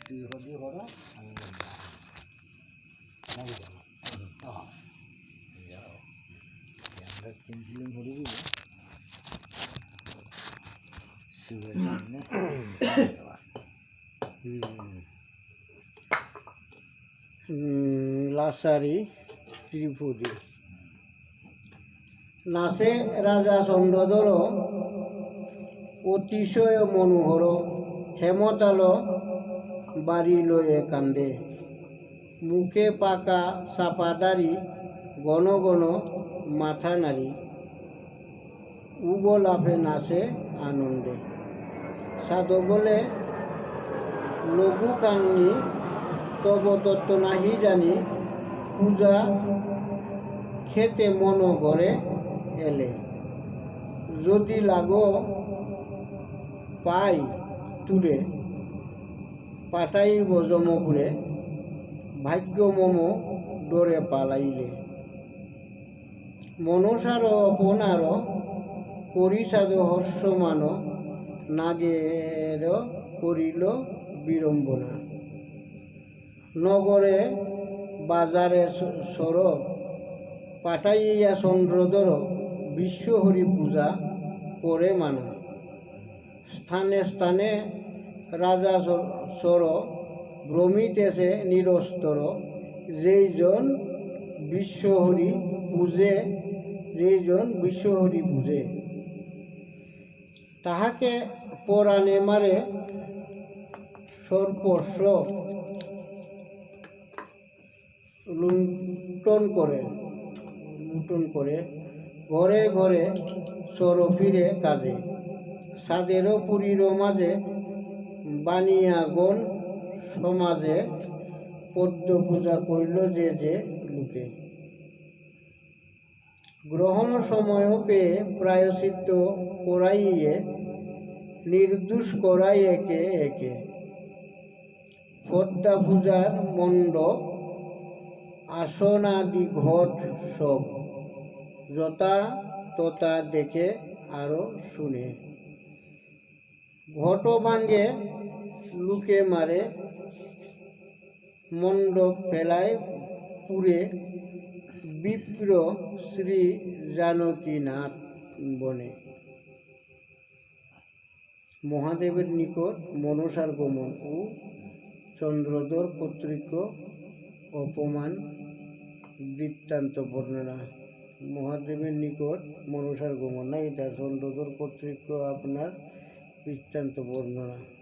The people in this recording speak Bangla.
তুই হদি হরা আমি নাকি যাবো যাও আমরা ক্যান্সেলিং করে দিব শিবের সামনে লাসারি ত্রিপুদী নাচে রাজা চন্দ্রধর অতিশয় মনোহর হেমতাল বাড়ি লয়ে কান্দে মুখে পাকা চাপাদারি ঘন ঘন মাথা নাড়ি উবলাফে নাচে আনন্দে সাধু বলে লঘু কান্নি তব তত্ত্ব নাহি জানি পূজা খেতে মন ঘরে এলে যদি লাগো পাই তুলে পাঠাইব যমপুরে ভাগ্য মম ডরে পালাইলে মনসার অপনার করি সাধু হর্ষমান নাগের করিল বিড়ম্বনা নগরে বাজারে সর পাঠাইয়া চন্দ্রধর বিশ্বহরি পূজা করে মানা স্থানে স্থানে রাজা সর ভ্রমিতেছে নিরস্তর যেইজন বিশ্বহরি পূজে তাহাকে পরাণে মারে সর্পস্ব লুণ্ঠন করে ঘরে ঘরে সর ফিরে কাজে সাদেরও পুরীর মাঝে বানিয়াগণ সমাজে পদ্ম পূজা করিল যে লোকে গ্রহণ সময় পেয়ে প্রায়শ্চিত্ত করাইয়ে নির্দোষ করাই একে একে পদ্মা পূজার মণ্ডপ আসনাদি ঘট সব যথা তথা দেখে আরো শুনে ঘট ভাঙ্গে লুকে মারে মণ্ডপ ফেলায় পুরে বিপ্র শ্রী জানকীনাথ বনে মহাদেবের নিকট মনসার গমন ও চন্দ্রধর কর্তৃক অপমান বৃত্তান্ত বর্ণনা মহাদেবের নিকট মনসার গমন না এটা চন্দ্রধর কর্তৃক আপনার বৃত্তান্ত বর্ণনা।